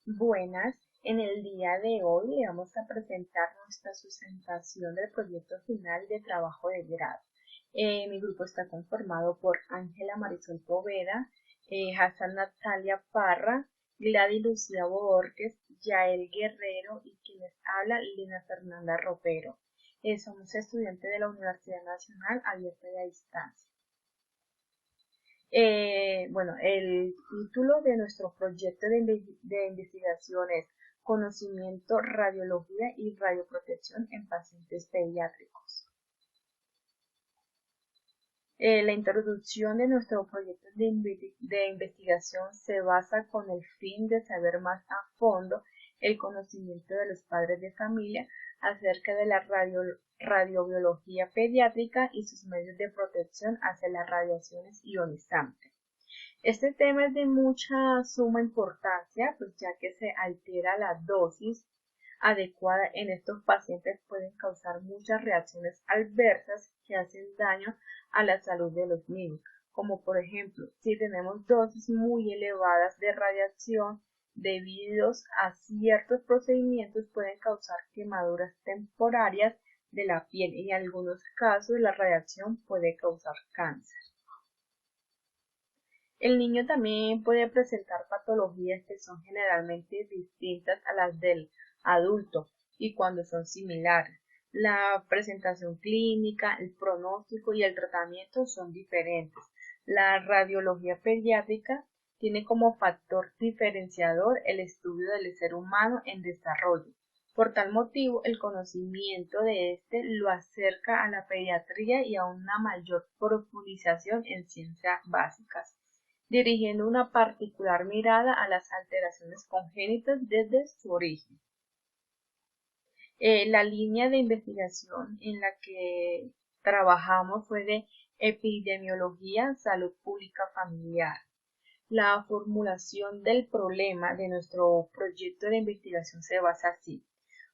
Buenas, en el día de hoy le vamos a presentar nuestra sustentación del proyecto final de trabajo de grado. Mi grupo está conformado por Ángela Marisol Poveda, Hassan Natalia Parra, Gladys Lucía Borges, Yael Guerrero y quien les habla, Lina Fernanda Ropero. Somos estudiantes de la Universidad Nacional Abierta y a Distancia. El título de nuestro proyecto de investigación es Conocimiento, Radiología y Radioprotección en pacientes pediátricos. La introducción de nuestro proyecto de investigación se basa con el fin de saber más a fondo el conocimiento de los padres de familia acerca de la radiobiología pediátrica y sus medios de protección hacia las radiaciones ionizantes. Este tema es de mucha suma importancia, pues ya que se altera la dosis adecuada en estos pacientes pueden causar muchas reacciones adversas que hacen daño a la salud de los niños, como por ejemplo, si tenemos dosis muy elevadas de radiación debidos a ciertos procedimientos pueden causar quemaduras temporarias de la piel y en algunos casos la radiación puede causar cáncer. El niño también puede presentar patologías que son generalmente distintas a las del adulto y cuando son similares. La presentación clínica, el pronóstico y el tratamiento son diferentes. La radiología pediátrica tiene como factor diferenciador el estudio del ser humano en desarrollo. Por tal motivo, el conocimiento de este lo acerca a la pediatría y a una mayor profundización en ciencias básicas, dirigiendo una particular mirada a las alteraciones congénitas desde su origen. La línea de investigación en la que trabajamos fue de epidemiología, salud pública familiar. La formulación del problema de nuestro proyecto de investigación se basa así.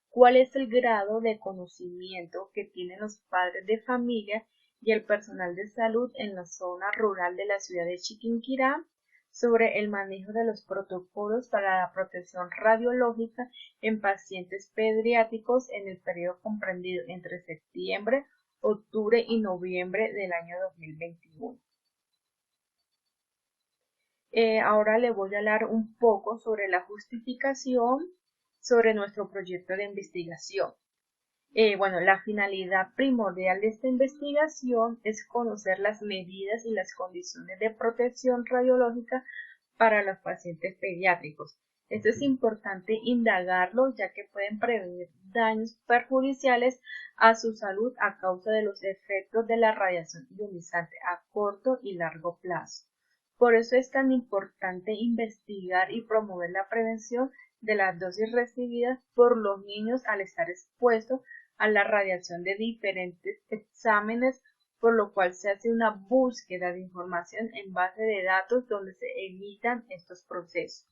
¿Cuál es el grado de conocimiento que tienen los padres de familia y el personal de salud en la zona rural de la ciudad de Chiquinquirá sobre el manejo de los protocolos para la protección radiológica en pacientes pediátricos en el periodo comprendido entre septiembre, octubre y noviembre del año 2021? Ahora le voy a hablar un poco sobre la justificación sobre nuestro proyecto de investigación. La finalidad primordial de esta investigación es conocer las medidas y las condiciones de protección radiológica para los pacientes pediátricos. Esto es importante indagarlo ya que pueden prevenir daños perjudiciales a su salud a causa de los efectos de la radiación ionizante a corto y largo plazo. Por eso es tan importante investigar y promover la prevención de las dosis recibidas por los niños al estar expuestos a la radiación de diferentes exámenes, por lo cual se hace una búsqueda de información en base de datos donde se emitan estos procesos.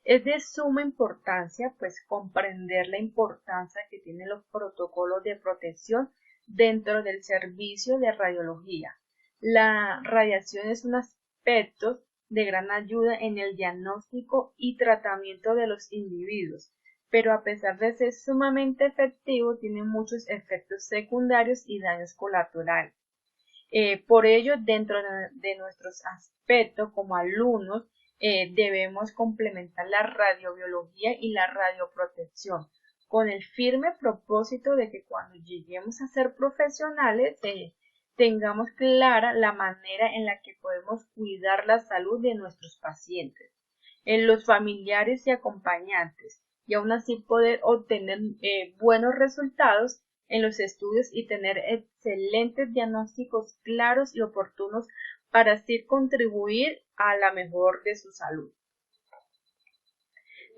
Es de suma importancia, pues, comprender la importancia que tienen los protocolos de protección dentro del servicio de radiología. La radiación es un aspecto de gran ayuda en el diagnóstico y tratamiento de los individuos, pero a pesar de ser sumamente efectivo, tiene muchos efectos secundarios y daños colaterales. Por ello, dentro de nuestros aspectos como alumnos, debemos complementar la radiobiología y la radioprotección con el firme propósito de que cuando lleguemos a ser profesionales tengamos clara la manera en la que podemos cuidar la salud de nuestros pacientes, en los familiares y acompañantes, y aún así poder obtener buenos resultados en los estudios y tener excelentes diagnósticos claros y oportunos para así contribuir a la mejor de su salud.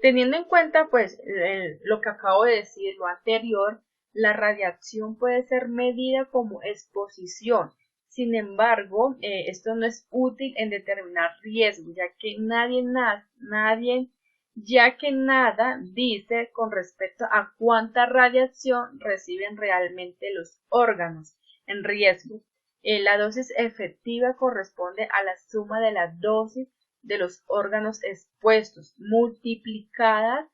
Teniendo en cuenta pues lo que acabo de decir, lo anterior, la radiación puede ser medida como exposición. Sin embargo, esto no es útil en determinar riesgo, ya que nada dice con respecto a cuánta radiación reciben realmente los órganos en riesgo. La dosis efectiva corresponde a la suma de las dosis de los órganos expuestos, multiplicadas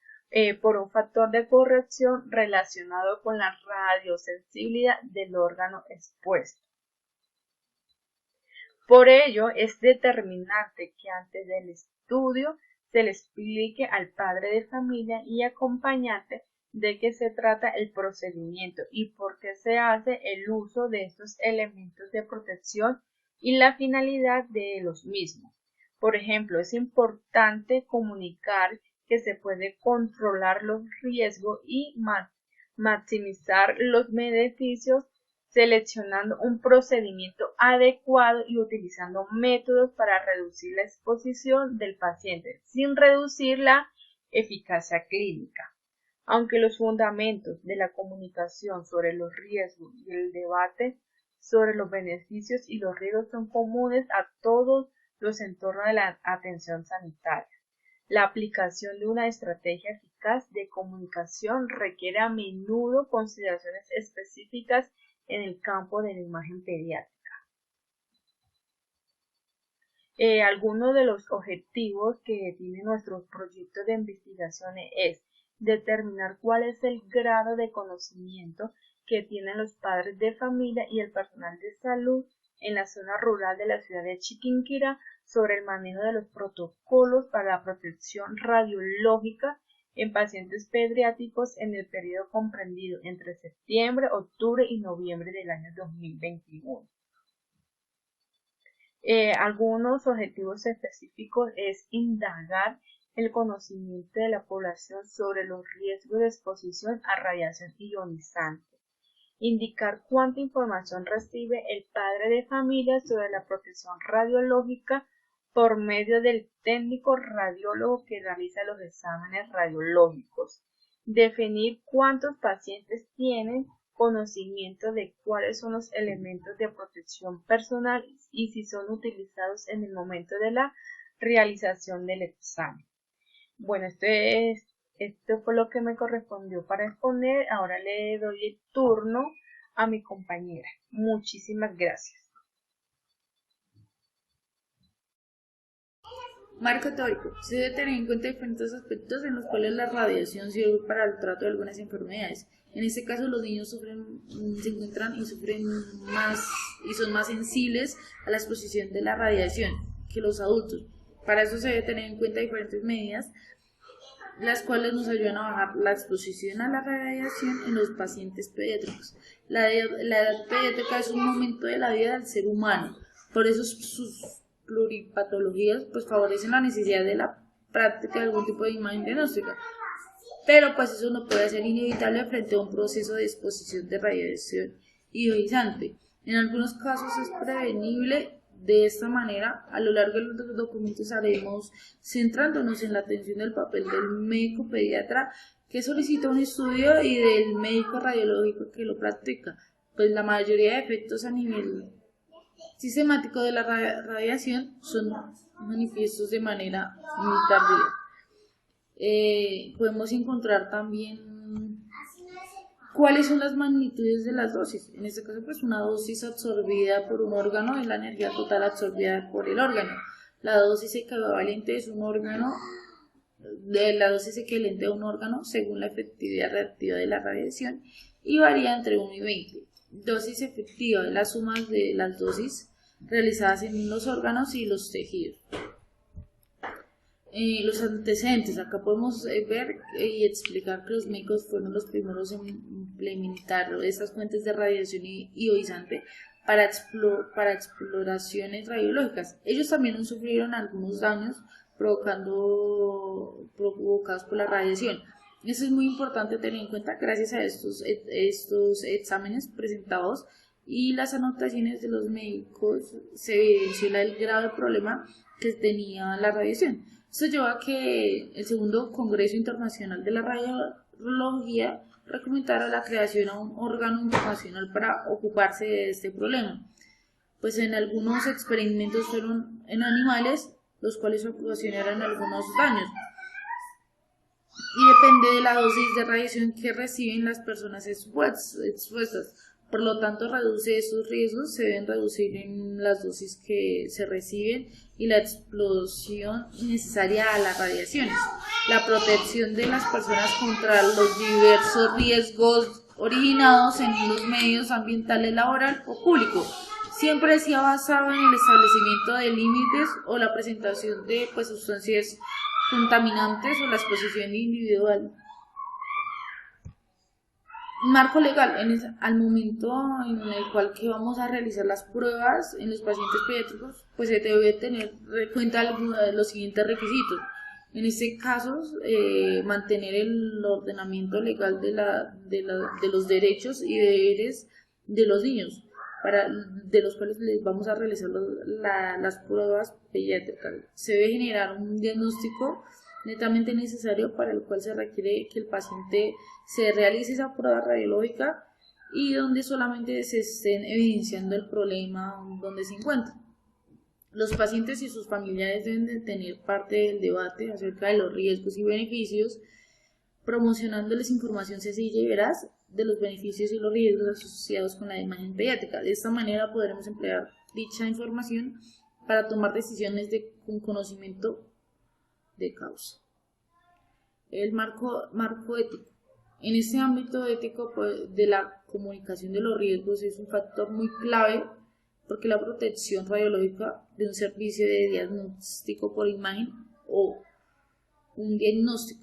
por un factor de corrección relacionado con la radiosensibilidad del órgano expuesto. Por ello, es determinante que antes del estudio se le explique al padre de familia y acompañante de qué se trata el procedimiento y por qué se hace el uso de estos elementos de protección y la finalidad de los mismos. Por ejemplo, es importante comunicar que se puede controlar los riesgos y maximizar los beneficios seleccionando un procedimiento adecuado y utilizando métodos para reducir la exposición del paciente sin reducir la eficacia clínica. Aunque los fundamentos de la comunicación sobre los riesgos y el debate sobre los beneficios y los riesgos son comunes a todos los entornos de la atención sanitaria, la aplicación de una estrategia eficaz de comunicación requiere a menudo consideraciones específicas en el campo de la imagen pediátrica. Algunos de los objetivos que tiene nuestro proyecto de investigación es determinar cuál es el grado de conocimiento que tienen los padres de familia y el personal de salud en la zona rural de la ciudad de Chiquinquirá sobre el manejo de los protocolos para la protección radiológica en pacientes pediátricos en el periodo comprendido entre septiembre, octubre y noviembre del año 2021. Algunos objetivos específicos es indagar el conocimiento de la población sobre los riesgos de exposición a radiación ionizante, indicar cuánta información recibe el padre de familia sobre la protección radiológica por medio del técnico radiólogo que realiza los exámenes radiológicos, definir cuántos pacientes tienen conocimiento de cuáles son los elementos de protección personal y si son utilizados en el momento de la realización del examen. Bueno, esto fue lo que me correspondió para exponer. Ahora le doy el turno a mi compañera. Muchísimas gracias. Marco teórico. Se debe tener en cuenta diferentes aspectos en los cuales la radiación sirve para el trato de algunas enfermedades. En este caso, los niños se encuentran y sufren más y son más sensibles a la exposición de la radiación que los adultos. Para eso se debe tener en cuenta diferentes medidas, las cuales nos ayudan a bajar la exposición a la radiación en los pacientes pediátricos. La edad pediátrica es un momento de la vida del ser humano, por eso sus pluripatologías pues favorecen la necesidad de la práctica de algún tipo de imagen diagnóstica, pero pues eso no puede ser inevitable frente a un proceso de exposición de radiación ionizante. En algunos casos es prevenible. De esta manera, a lo largo de los documentos haremos centrándonos en la atención del papel del médico pediatra que solicita un estudio y del médico radiológico que lo practica, pues la mayoría de efectos a nivel sistemático de la radiación son manifiestos de manera muy tardía. Podemos encontrar también ¿cuáles son las magnitudes de las dosis? En este caso, pues una dosis absorbida por un órgano es la energía total absorbida por el órgano. La dosis equivalente es un órgano, la dosis equivalente a un órgano según la efectividad reactiva de la radiación y varía entre 1 y 20. Dosis efectiva es la suma de las dosis realizadas en los órganos y los tejidos. Los antecedentes, acá podemos ver y explicar que los médicos fueron los primeros en implementar estas fuentes de radiación ionizante para exploraciones radiológicas. Ellos también sufrieron algunos daños provocados por la radiación. Eso es muy importante tener en cuenta. Gracias a estos exámenes presentados y las anotaciones de los médicos se evidenció el grave problema que tenía la radiación. Esto llevó a que el segundo Congreso Internacional de la Radiología recomendara la creación de un órgano internacional para ocuparse de este problema. Pues en algunos experimentos fueron en animales, los cuales ocasionaron algunos daños. Y depende de la dosis de radiación que reciben las personas expuestas. Por lo tanto, reduce estos riesgos, se deben reducir en las dosis que se reciben y la exposición innecesaria a las radiaciones. La protección de las personas contra los diversos riesgos originados en los medios ambientales, laboral o público. Siempre se ha basado en el establecimiento de límites o la presentación de sustancias contaminantes o la exposición individual. Marco legal, al momento en el cual que vamos a realizar las pruebas en los pacientes pediátricos, pues se debe tener en cuenta los siguientes requisitos. En este caso, mantener el ordenamiento legal de los derechos y deberes de los niños, de los cuales les vamos a realizar las pruebas pediátricas. Se debe generar un diagnóstico netamente necesario para el cual se requiere que el paciente se realice esa prueba radiológica y donde solamente se estén evidenciando el problema donde se encuentra. Los pacientes y sus familiares deben de tener parte del debate acerca de los riesgos y beneficios, promocionándoles información sencilla y veraz de los beneficios y los riesgos asociados con la imagen pediátrica. De esta manera podremos emplear dicha información para tomar decisiones con conocimiento de causa. El marco ético. En este ámbito ético de la comunicación de los riesgos es un factor muy clave porque la protección radiológica de un servicio de diagnóstico por imagen o un diagnóstico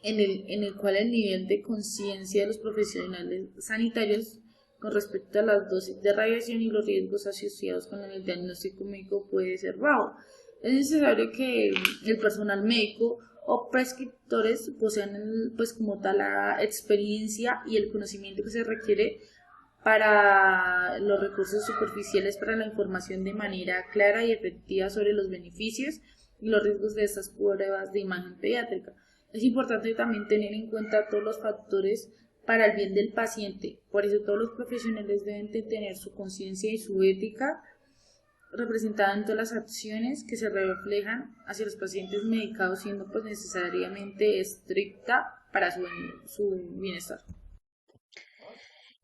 en el cual el nivel de conciencia de los profesionales sanitarios con respecto a las dosis de radiación y los riesgos asociados con el diagnóstico médico puede ser bajo. Es necesario que el personal médico o prescriptores posean como tal la experiencia y el conocimiento que se requiere para los recursos superficiales para la información de manera clara y efectiva sobre los beneficios y los riesgos de estas pruebas de imagen pediátrica. Es importante también tener en cuenta todos los factores para el bien del paciente. Por eso todos los profesionales deben de tener su conciencia y su ética representada en todas las acciones que se reflejan hacia los pacientes medicados, siendo necesariamente estricta para su bienestar.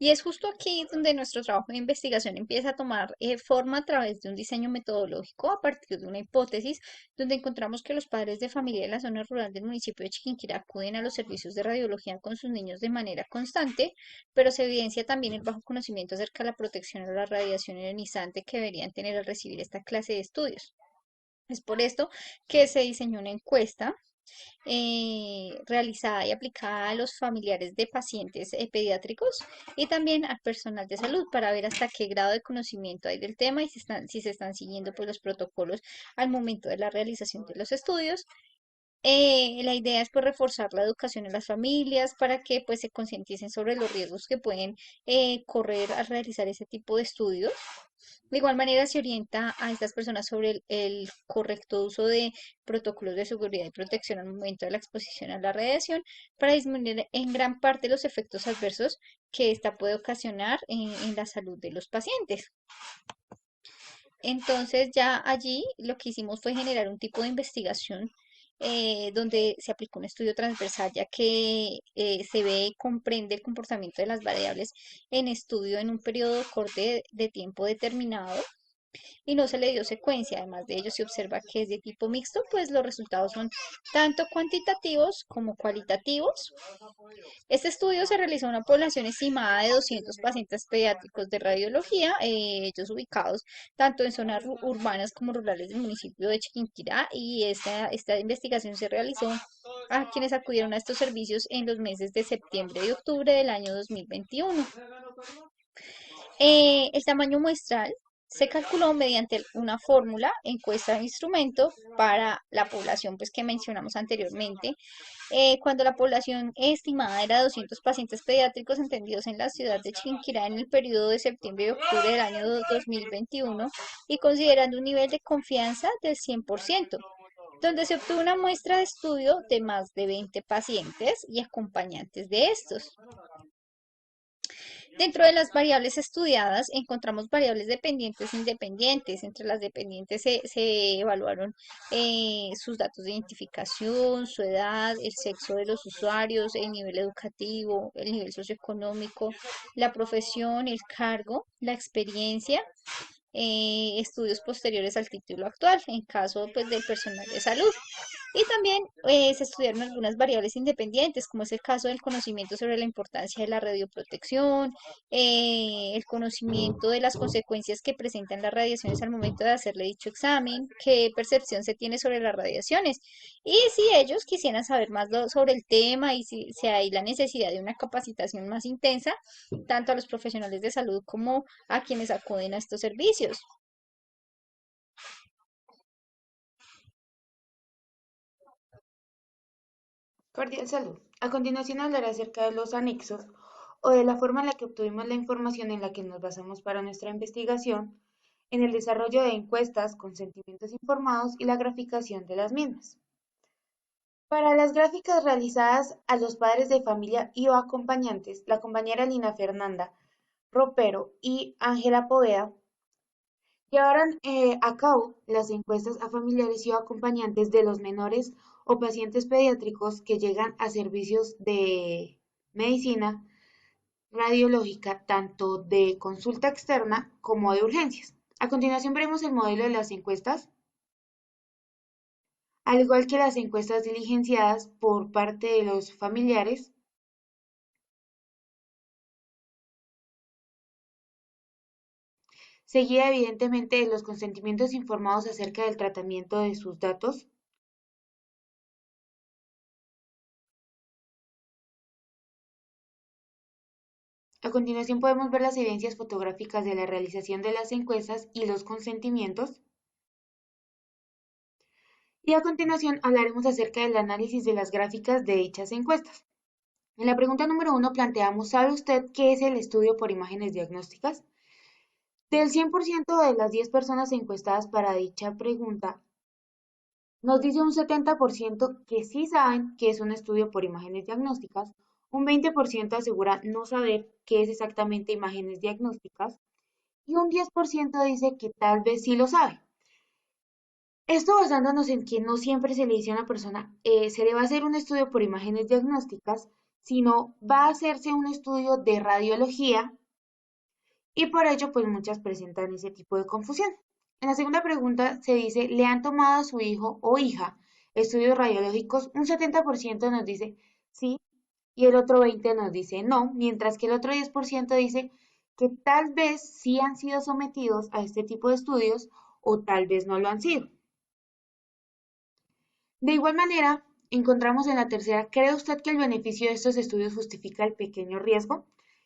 Y es justo aquí donde nuestro trabajo de investigación empieza a tomar forma a través de un diseño metodológico a partir de una hipótesis, donde encontramos que los padres de familia de la zona rural del municipio de Chiquinquirá acuden a los servicios de radiología con sus niños de manera constante, pero se evidencia también el bajo conocimiento acerca de la protección a la radiación ionizante que deberían tener al recibir esta clase de estudios. Es por esto que se diseñó una encuesta realizada y aplicada a los familiares de pacientes pediátricos y también al personal de salud para ver hasta qué grado de conocimiento hay del tema y si se están siguiendo los protocolos al momento de la realización de los estudios. La idea es reforzar la educación en las familias para que se concienticen sobre los riesgos que pueden correr al realizar ese tipo de estudios. De igual manera, se orienta a estas personas sobre el correcto uso de protocolos de seguridad y protección al momento de la exposición a la radiación para disminuir en gran parte los efectos adversos que ésta puede ocasionar en la salud de los pacientes. Entonces, ya allí lo que hicimos fue generar un tipo de investigación donde se aplicó un estudio transversal, ya que se ve y comprende el comportamiento de las variables en estudio en un periodo corto de tiempo determinado y no se le dio secuencia. Además de ello, se observa que es de tipo mixto, pues los resultados son tanto cuantitativos como cualitativos. Este estudio se realizó en una población estimada de 200 pacientes pediátricos de radiología, ellos ubicados tanto en zonas urbanas como rurales del municipio de Chiquinquirá, y esta investigación se realizó a quienes acudieron a estos servicios en los meses de septiembre y octubre del año 2021. El tamaño muestral se calculó mediante una fórmula, encuesta de instrumento para la población que mencionamos anteriormente. Cuando la población estimada era de 200 pacientes pediátricos entendidos en la ciudad de Chiquinquirá en el periodo de septiembre y octubre del año 2021 y considerando un nivel de confianza del 100%, donde se obtuvo una muestra de estudio de más de 20 pacientes y acompañantes de estos. Dentro de las variables estudiadas encontramos variables dependientes e independientes. Entre las dependientes se evaluaron sus datos de identificación, su edad, el sexo de los usuarios, el nivel educativo, el nivel socioeconómico, la profesión, el cargo, la experiencia, estudios posteriores al título actual, en caso pues del personal de salud. Y también se estudiaron algunas variables independientes, como es el caso del conocimiento sobre la importancia de la radioprotección, el conocimiento de las consecuencias que presentan las radiaciones al momento de hacerle dicho examen, qué percepción se tiene sobre las radiaciones. Y si ellos quisieran saber más sobre el tema y si hay la necesidad de una capacitación más intensa, tanto a los profesionales de salud como a quienes acuden a estos servicios. Cordial salud. A continuación hablaré acerca de los anexos o de la forma en la que obtuvimos la información en la que nos basamos para nuestra investigación, en el desarrollo de encuestas con sentimientos informados y la graficación de las mismas. Para las gráficas realizadas a los padres de familia y o acompañantes, la compañera Lina Fernanda Ropero y Ángela Poveda llevaron a cabo las encuestas a familiares y o acompañantes de los menores o pacientes pediátricos que llegan a servicios de medicina radiológica, tanto de consulta externa como de urgencias. A continuación veremos el modelo de las encuestas, al igual que las encuestas diligenciadas por parte de los familiares, seguida evidentemente de los consentimientos informados acerca del tratamiento de sus datos. A continuación podemos ver las evidencias fotográficas de la realización de las encuestas y los consentimientos. Y a continuación hablaremos acerca del análisis de las gráficas de dichas encuestas. En la pregunta número 1 planteamos, ¿sabe usted qué es el estudio por imágenes diagnósticas? Del 100% de las 10 personas encuestadas para dicha pregunta, nos dice un 70% que sí saben qué es un estudio por imágenes diagnósticas, un 20% asegura no saber qué es exactamente imágenes diagnósticas y un 10% dice que tal vez sí lo sabe. Esto basándonos en que no siempre se le dice a una persona, se le va a hacer un estudio por imágenes diagnósticas, sino va a hacerse un estudio de radiología y por ello pues muchas presentan ese tipo de confusión. En la segunda pregunta se dice, ¿le han tomado a su hijo o hija estudios radiológicos? Un 70% nos dice sí y el otro 20% nos dice no, mientras que el otro 10% dice que tal vez sí han sido sometidos a este tipo de estudios o tal vez no lo han sido. De igual manera, encontramos en la tercera, ¿cree usted que el beneficio de estos estudios justifica el pequeño riesgo?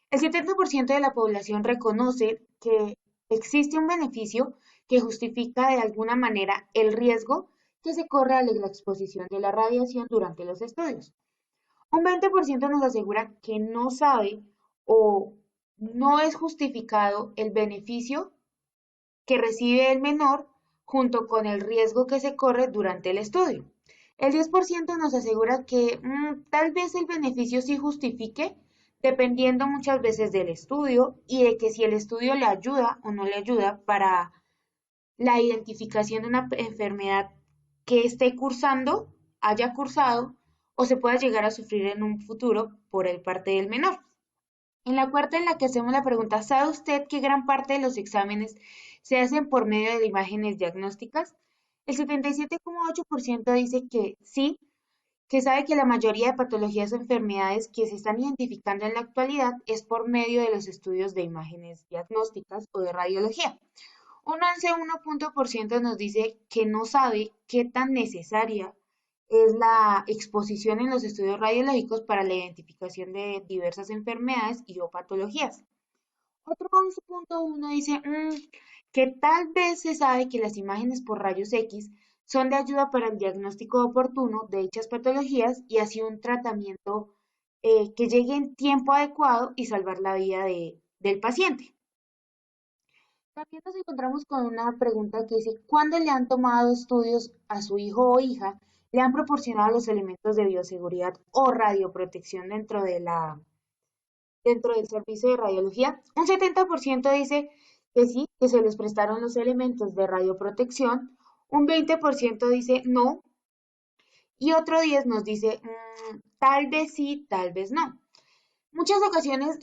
El 70% de la población reconoce que existe un beneficio que justifica de alguna manera el riesgo que se corre a la exposición de la radiación durante los estudios. Un 20% nos asegura que no sabe o no es justificado el beneficio que recibe el menor junto con el riesgo que se corre durante el estudio. El 10% nos asegura que tal vez el beneficio sí justifique, dependiendo muchas veces del estudio y de que si el estudio le ayuda o no le ayuda para la identificación de una enfermedad que esté cursando, haya cursado o se pueda llegar a sufrir en un futuro por el parte del menor. En la cuarta, en la que hacemos la pregunta, ¿sabe usted que gran parte de los exámenes se hacen por medio de imágenes diagnósticas? El 77,8% dice que sí, que sabe que la mayoría de patologías o enfermedades que se están identificando en la actualidad es por medio de los estudios de imágenes diagnósticas o de radiología. Un 11,1% nos dice que no sabe qué tan necesaria es la exposición en los estudios radiológicos para la identificación de diversas enfermedades y o patologías. Otro 11,1 dice que tal vez se sabe que las imágenes por rayos X son de ayuda para el diagnóstico oportuno de dichas patologías y así un tratamiento que llegue en tiempo adecuado y salvar la vida del paciente. También nos encontramos con una pregunta que dice, ¿cuándo le han tomado estudios a su hijo o hija? ¿Le han proporcionado los elementos de bioseguridad o radioprotección dentro de dentro del servicio de radiología. Un 70% dice que sí, que se les prestaron los elementos de radioprotección. Un 20% dice no. Y otro 10 nos dice tal vez sí, tal vez no. Muchas ocasiones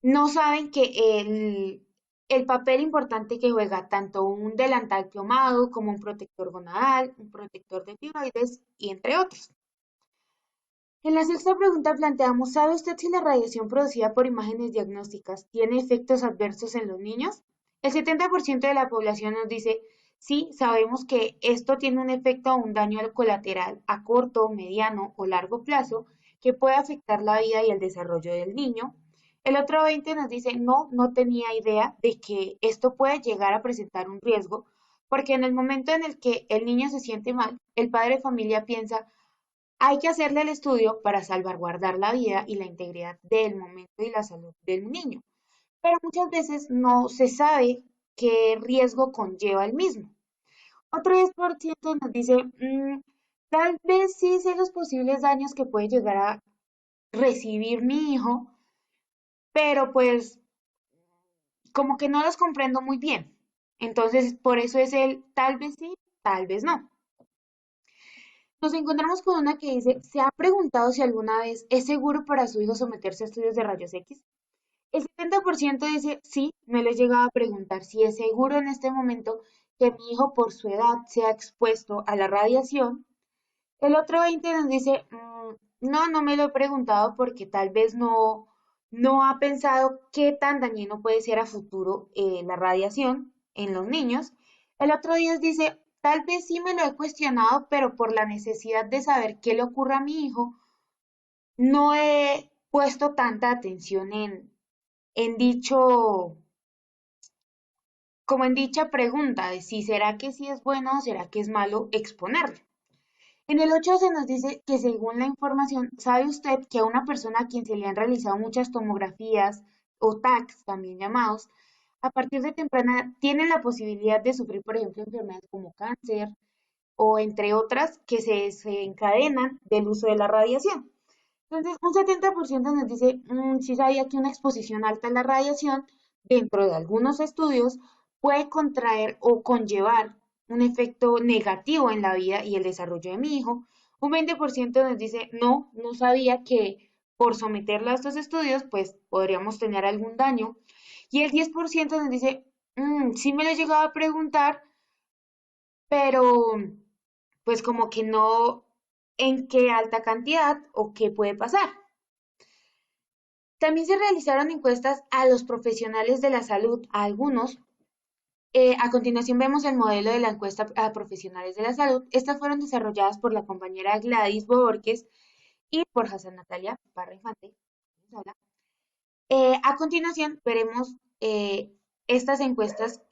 no saben que el papel importante que juega tanto un delantal plomado como un protector gonadal, un protector de tiroides y entre otros. En la sexta pregunta planteamos, ¿sabe usted si la radiación producida por imágenes diagnósticas tiene efectos adversos en los niños? El 70% de la población nos dice, sí, sabemos que esto tiene un efecto o un daño colateral a corto, mediano o largo plazo que puede afectar la vida y el desarrollo del niño. El otro 20 nos dice, no, no tenía idea de que esto puede llegar a presentar un riesgo, porque en el momento en el que el niño se siente mal, el padre de familia piensa, hay que hacerle el estudio para salvaguardar la vida y la integridad del momento y la salud del niño, pero muchas veces no se sabe qué riesgo conlleva el mismo. Otro 10% nos dice, tal vez sí sé los posibles daños que puede llegar a recibir mi hijo, pero pues como que no los comprendo muy bien. Entonces, por eso es el tal vez sí, tal vez no. Nos encontramos con una que dice, ¿se ha preguntado si alguna vez es seguro para su hijo someterse a estudios de rayos X? El 70% dice, sí, me lo he llegado a preguntar si es seguro en este momento que mi hijo por su edad sea expuesto a la radiación. El otro 20 nos dice, no, no me lo he preguntado porque tal vez no ha pensado qué tan dañino puede ser a futuro la radiación en los niños. El otro 10 dice, tal vez sí me lo he cuestionado, pero por la necesidad de saber qué le ocurre a mi hijo, no he puesto tanta atención en dicho, como en dicha pregunta de si será que sí es bueno o será que es malo exponerlo. En el 8 se nos dice que según la información, ¿sabe usted que a una persona a quien se le han realizado muchas tomografías o TACs, también llamados, a partir de temprana edad, tienen la posibilidad de sufrir, por ejemplo, enfermedades como cáncer o entre otras que se desencadenan del uso de la radiación? Entonces, un 70% nos dice, sí sabía que una exposición alta a la radiación, dentro de algunos estudios, puede contraer o conllevar un efecto negativo en la vida y el desarrollo de mi hijo. Un 20% nos dice, no, no sabía que por someterla a estos estudios, pues podríamos tener algún daño. Y el 10% nos dice, sí me lo he llegado a preguntar, pero pues como que no en qué alta cantidad o qué puede pasar. También se realizaron encuestas a los profesionales de la salud, a algunos. A continuación vemos el modelo de la encuesta a profesionales de la salud. Estas fueron desarrolladas por la compañera Gladys Borges y por Hassan Natalia Parra Infante. A continuación veremos estas encuestas,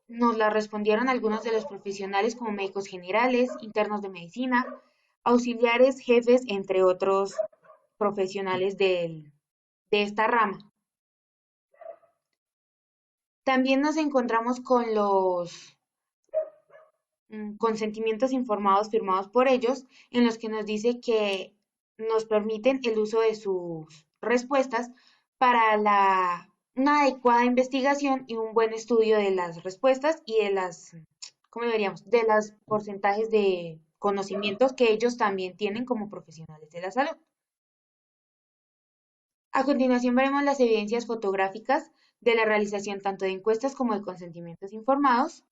nos las respondieron algunos de los profesionales como médicos generales, internos de medicina, auxiliares, jefes, entre otros profesionales de esta rama. También nos encontramos con los consentimientos informados firmados por ellos, en los que nos dice que nos permiten el uso de sus respuestas para una adecuada investigación y un buen estudio de las respuestas y de ¿cómo diríamos? De los porcentajes de conocimientos que ellos también tienen como profesionales de la salud. A continuación veremos las evidencias fotográficas de la realización tanto de encuestas como de consentimientos informados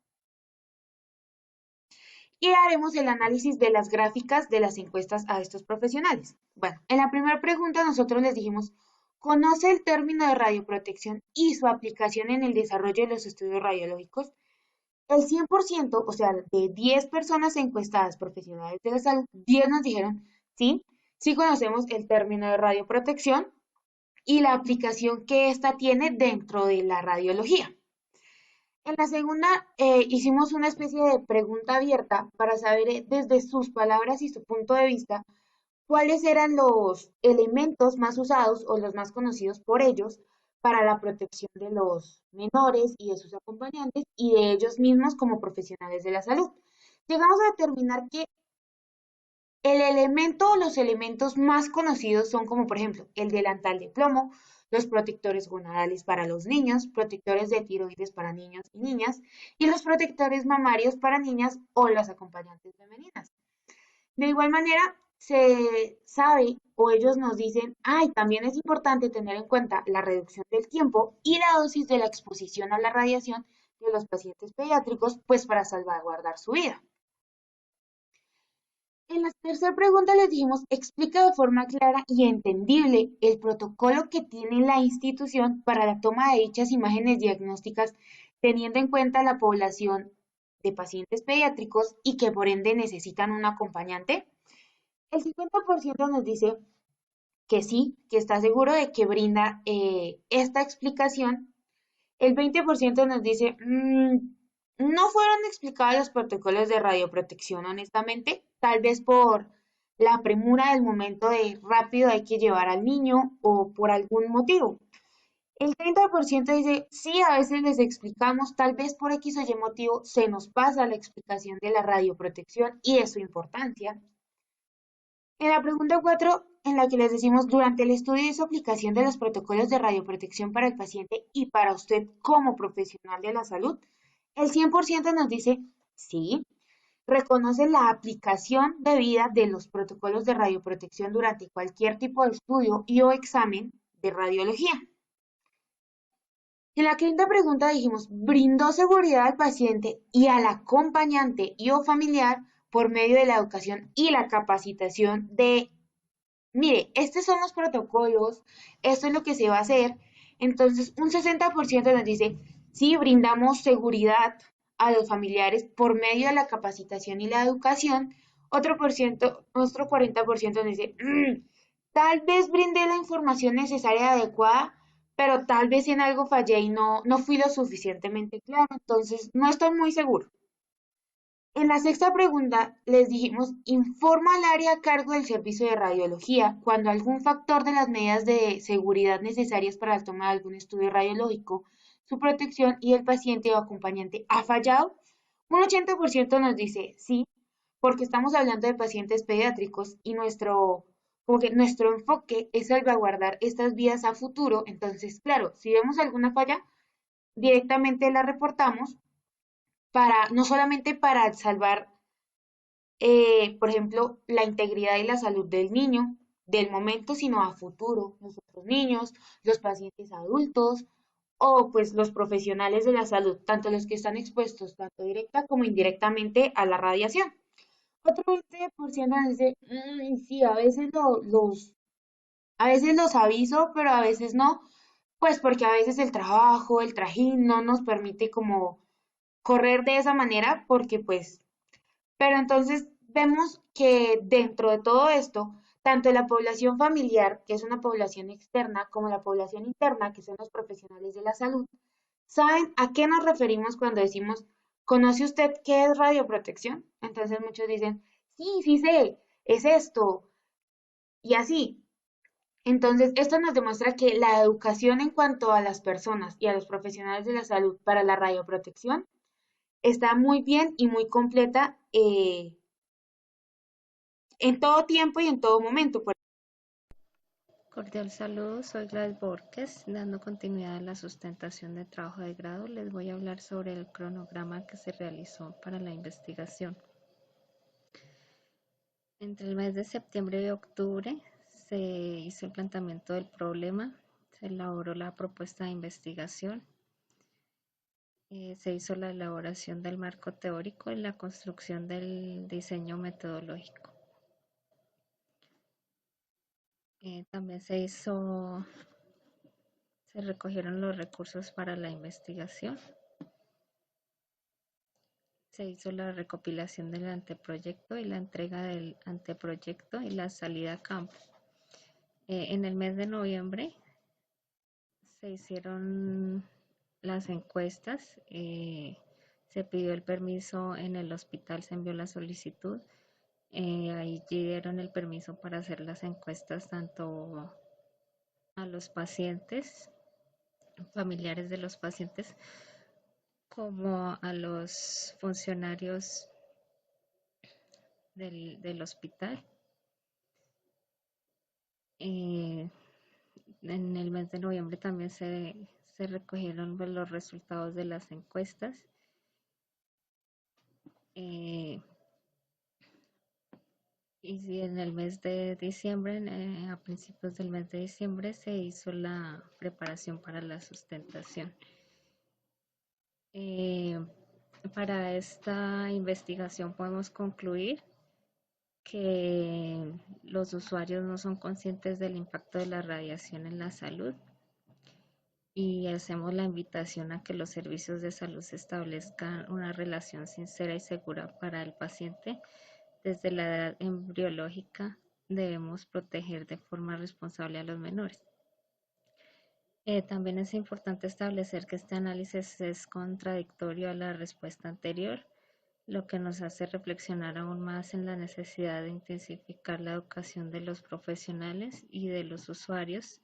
y haremos el análisis de las gráficas de las encuestas a estos profesionales. Bueno, en la primera pregunta nosotros les dijimos, ¿conoce el término de radioprotección y su aplicación en el desarrollo de los estudios radiológicos? El 100%, o sea, de 10 personas encuestadas profesionales de la salud, 10 nos dijeron, sí, sí conocemos el término de radioprotección y la aplicación que ésta tiene dentro de la radiología. En la segunda hicimos una especie de pregunta abierta para saber desde sus palabras y su punto de vista cuáles eran los elementos más usados o los más conocidos por ellos para la protección de los menores y de sus acompañantes y de ellos mismos como profesionales de la salud. Llegamos a determinar que El elemento o los elementos más conocidos son como por ejemplo el delantal de plomo, los protectores gonadales para los niños, protectores de tiroides para niños y niñas, y los protectores mamarios para niñas o las acompañantes femeninas. De igual manera, se sabe o ellos nos dicen, ay, también es importante tener en cuenta la reducción del tiempo y la dosis de la exposición a la radiación de los pacientes pediátricos, pues para salvaguardar su vida. En la tercera pregunta les dijimos, explica de forma clara y entendible el protocolo que tiene la institución para la toma de dichas imágenes diagnósticas, teniendo en cuenta la población de pacientes pediátricos y que por ende necesitan un acompañante. El 50% nos dice que sí, que está seguro de que brinda esta explicación. El 20% nos dice, no fueron explicados los protocolos de radioprotección, honestamente, tal vez por la premura del momento de rápido hay que llevar al niño o por algún motivo. El 30% dice, sí, a veces les explicamos, tal vez por X o Y motivo se nos pasa la explicación de la radioprotección y de su importancia. En la pregunta 4, en la que les decimos, durante el estudio y su aplicación de los protocolos de radioprotección para el paciente y para usted como profesional de la salud, el 100% nos dice, sí, reconoce la aplicación debida de los protocolos de radioprotección durante cualquier tipo de estudio y o examen de radiología. En la quinta pregunta dijimos, brindó seguridad al paciente y al acompañante y o familiar por medio de la educación y la capacitación de, mire, estos son los protocolos, esto es lo que se va a hacer. Entonces, un 60% nos dice, sí, brindamos seguridad a los familiares por medio de la capacitación y la educación. Otro 40% nos dice, tal vez brindé la información necesaria y adecuada, pero tal vez en algo fallé y no fui lo suficientemente claro, entonces no estoy muy seguro. En la sexta pregunta les dijimos, informa al área a cargo del servicio de radiología cuando algún factor de las medidas de seguridad necesarias para la toma de algún estudio radiológico, su protección y el paciente o acompañante ha fallado. Un 80% nos dice sí, porque estamos hablando de pacientes pediátricos y como que nuestro enfoque es salvaguardar estas vidas a futuro. Entonces, claro, si vemos alguna falla, directamente la reportamos para, no solamente para salvar, por ejemplo, la integridad y la salud del niño, del momento, sino a futuro, nosotros niños, los pacientes adultos o pues los profesionales de la salud, tanto los que están expuestos tanto directa como indirectamente a la radiación. Otro 20% dice, sí, a veces los aviso, pero a veces no, pues porque a veces el trabajo, el trajín no nos permite como correr de esa manera, porque pues, pero entonces vemos que dentro de todo esto, tanto la población familiar, que es una población externa, como la población interna, que son los profesionales de la salud, ¿saben a qué nos referimos cuando decimos, ¿conoce usted qué es radioprotección? Entonces muchos dicen, sí, sí sé, es esto, y así. Entonces, esto nos demuestra que la educación en cuanto a las personas y a los profesionales de la salud para la radioprotección está muy bien y muy completa en todo tiempo y en todo momento. Cordial saludo, soy Gladys Borges. Dando continuidad a la sustentación de trabajo de grado, les voy a hablar sobre el cronograma que se realizó para la investigación. Entre el mes de septiembre y octubre se hizo el planteamiento del problema, se elaboró la propuesta de investigación, se hizo la elaboración del marco teórico y la construcción del diseño metodológico. También se recogieron los recursos para la investigación. Se hizo la recopilación del anteproyecto y la entrega del anteproyecto y la salida a campo. En el mes de noviembre se hicieron las encuestas, se pidió el permiso en el hospital, se envió la solicitud, ahí dieron el permiso para hacer las encuestas tanto a los pacientes, familiares de los pacientes, como a los funcionarios del hospital. Eh, en el mes de noviembre también se recogieron pues, los resultados de las encuestas. Eh, y si en el mes de diciembre, a principios del mes de diciembre, se hizo la preparación para la sustentación. Para esta investigación podemos concluir que los usuarios no son conscientes del impacto de la radiación en la salud y hacemos la invitación a que los servicios de salud se establezcan una relación sincera y segura para el paciente. Desde la edad embriológica debemos proteger de forma responsable a los menores. También es importante establecer que este análisis es contradictorio a la respuesta anterior, lo que nos hace reflexionar aún más en la necesidad de intensificar la educación de los profesionales y de los usuarios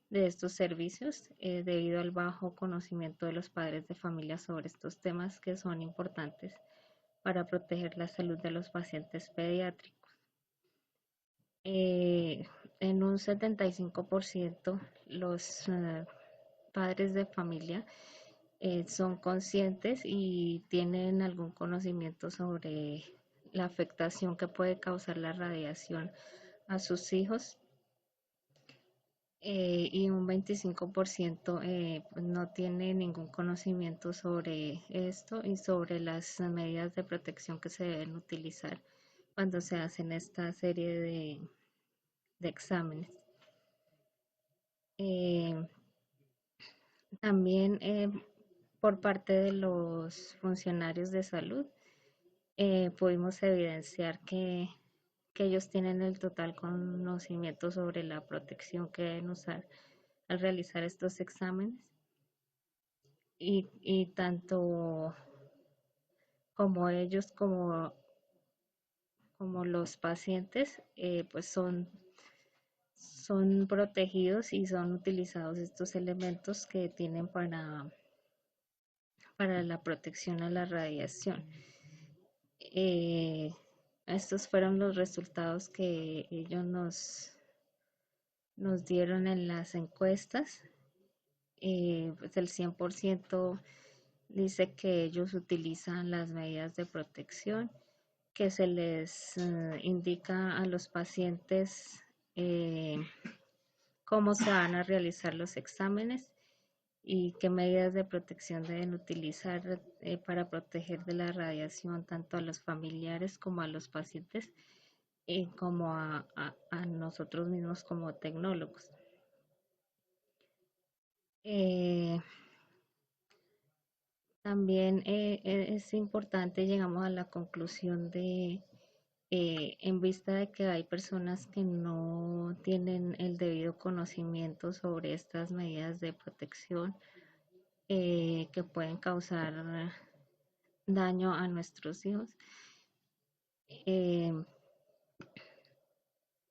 de estos servicios debido al bajo conocimiento de los padres de familia sobre estos temas que son importantes para proteger la salud de los pacientes pediátricos. En un 75% los padres de familia son conscientes y tienen algún conocimiento sobre la afectación que puede causar la radiación a sus hijos y un 25% pues no tiene ningún conocimiento sobre esto y sobre las medidas de protección que se deben utilizar cuando se hacen esta serie de exámenes. También por parte de los funcionarios de salud pudimos evidenciar que ellos tienen el total conocimiento sobre la protección que deben usar al realizar estos exámenes y tanto como ellos como los pacientes pues son protegidos y son utilizados estos elementos que tienen para la protección a la radiación. Estos fueron los resultados que ellos nos dieron en las encuestas. Pues el 100% dice que ellos utilizan las medidas de protección, que se les indica a los pacientes cómo se van a realizar los exámenes y qué medidas de protección deben utilizar para proteger de la radiación tanto a los familiares como a los pacientes como a nosotros mismos como tecnólogos. También es importante, llegamos a la conclusión de, en vista de que hay personas que no tienen el debido conocimiento sobre estas medidas de protección que pueden causar daño a nuestros hijos,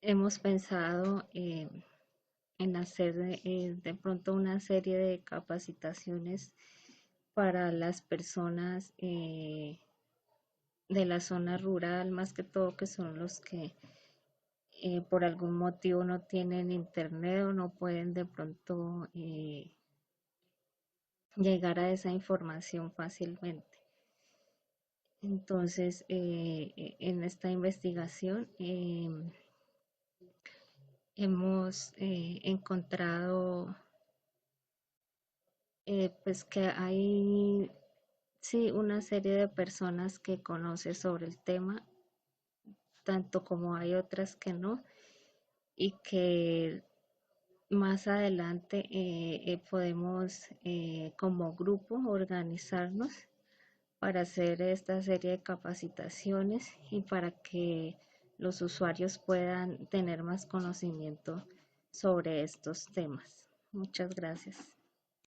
hemos pensado en hacer de pronto una serie de capacitaciones para las personas de la zona rural, más que todo, que son los que por algún motivo no tienen internet o no pueden de pronto llegar a esa información fácilmente. Entonces, en esta investigación hemos encontrado pues que hay sí una serie de personas que conocen sobre el tema, tanto como hay otras que no, y que más adelante podemos como grupo organizarnos para hacer esta serie de capacitaciones y para que los usuarios puedan tener más conocimiento sobre estos temas. Muchas gracias.